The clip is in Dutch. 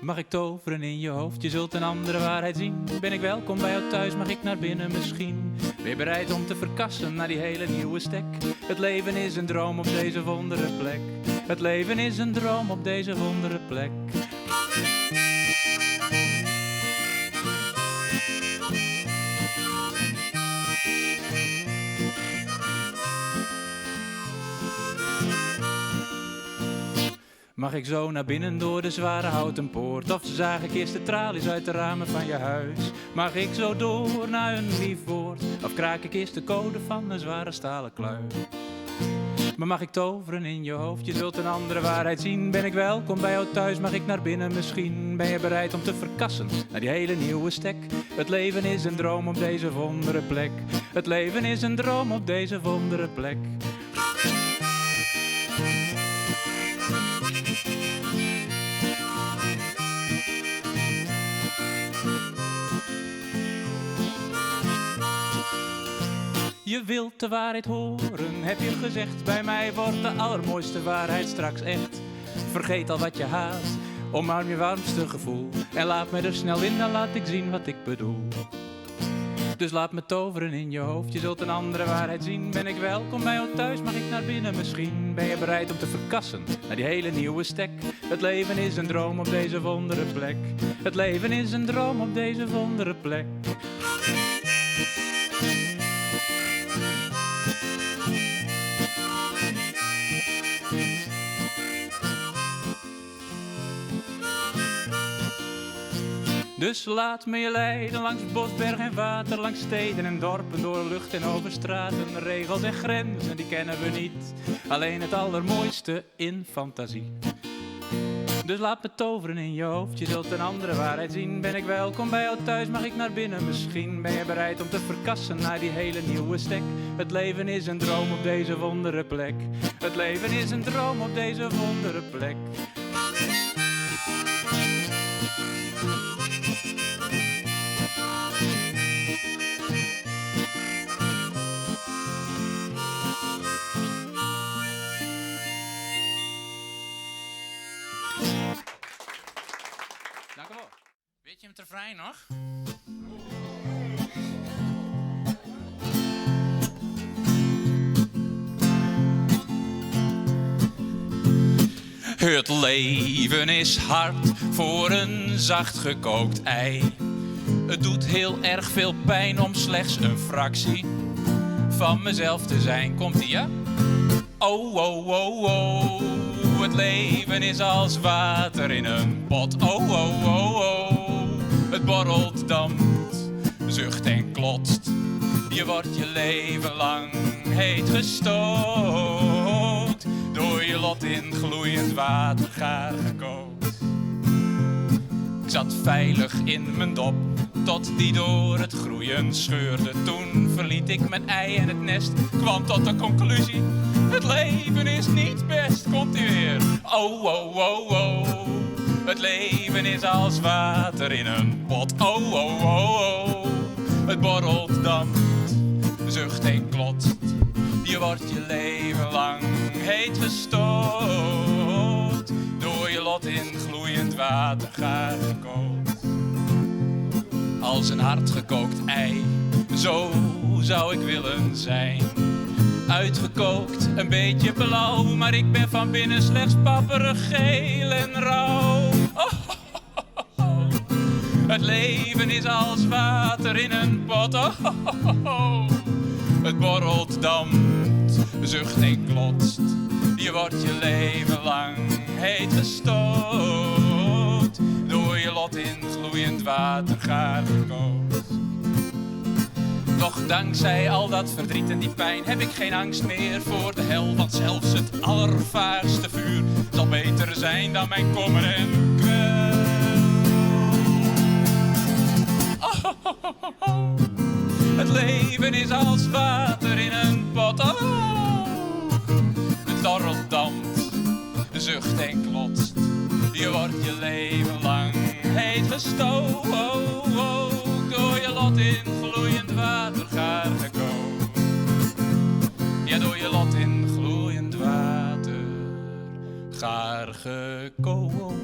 Mag ik toveren in je hoofd, je zult een andere waarheid zien. Ben ik welkom bij jou thuis, mag ik naar binnen misschien? Ben je bereid om te verkassen naar die hele nieuwe stek? Het leven is een droom op deze wondere plek. Het leven is een droom op deze wondere plek. Mag ik zo naar binnen door de zware houten poort? Of zaag ik eerst de tralies uit de ramen van je huis? Mag ik zo door naar een lief woord? Of kraak ik eerst de code van een zware stalen kluis? Maar mag ik toveren in je hoofd? Je zult een andere waarheid zien. Ben ik welkom bij jou thuis? Mag ik naar binnen misschien? Ben je bereid om te verkassen naar die hele nieuwe stek? Het leven is een droom op deze wondere plek. Het leven is een droom op deze wondere plek. Je wilt de waarheid horen, heb je gezegd. Bij mij wordt de allermooiste waarheid straks echt. Vergeet al wat je haat, omarm je warmste gevoel. En laat me er snel in, dan laat ik zien wat ik bedoel. Dus laat me toveren in je hoofd, je zult een andere waarheid zien. Ben ik welkom bij jou thuis, mag ik naar binnen misschien? Ben je bereid om te verkassen naar die hele nieuwe stek? Het leven is een droom op deze wondere plek. Het leven is een droom op deze wondere plek. Dus laat me je leiden langs bos, berg en water, langs steden en dorpen, door lucht en over straten. Regels en grenzen, die kennen we niet, alleen het allermooiste in fantasie. Dus laat me toveren in je hoofd, je zult een andere waarheid zien. Ben ik welkom bij jou thuis, mag ik naar binnen misschien? Ben je bereid om te verkassen naar die hele nieuwe stek? Het leven is een droom op deze wondere plek. Het leven is een droom op deze wondere plek. Dank u wel. Weet je hem te vrij nog? Het leven is hard voor een zacht gekookt ei. Het doet heel erg veel pijn om slechts een fractie van mezelf te zijn. Komt-ie, ja? Oh, oh, oh, oh. Het leven is als water in een pot. Oh, oh, oh, oh. Het borrelt, dampt, zucht en klotst. Je wordt je leven lang heet gestoot. Door je lot in gloeiend water gaar gekookt. Ik zat veilig in mijn dop, tot die door het groeien scheurde. Toen verliet ik mijn ei en het nest, kwam tot de conclusie: het leven is niet best. Komt ie weer? Oh, oh, oh, oh. Het leven is als water in een pot. Oh, oh, oh, oh. Het borrelt, dampt, zucht en klotst. Je wordt je leven lang heet gestoot. Door je lot in gloeiend water gaar gekookt. Als een hardgekookt ei, zo zou ik willen zijn. Uitgekookt, een beetje blauw, maar ik ben van binnen slechts papperig geel en rauw. Oh, oh, oh, oh. Het leven is als water in een pot. Oh, oh, oh, oh. Het borrelt, dampt, zucht en klotst. Je wordt je leven lang heet gestoot. Door je lot in gloeiend water gaar gekookt. Doch dankzij al dat verdriet en die pijn heb ik geen angst meer voor de hel. Want zelfs het allervaarste vuur zal beter zijn dan mijn kommer en kwel. Oh, oh, oh, oh, oh. Het leven is als water in een pot. Oh. Het dorrelt, dampt, zucht en klotst. Je wordt je leven lang heet gestoot. Door je lot in gloeiend water gaar gekookt. Ja, door je lot in gloeiend water gaar gekookt.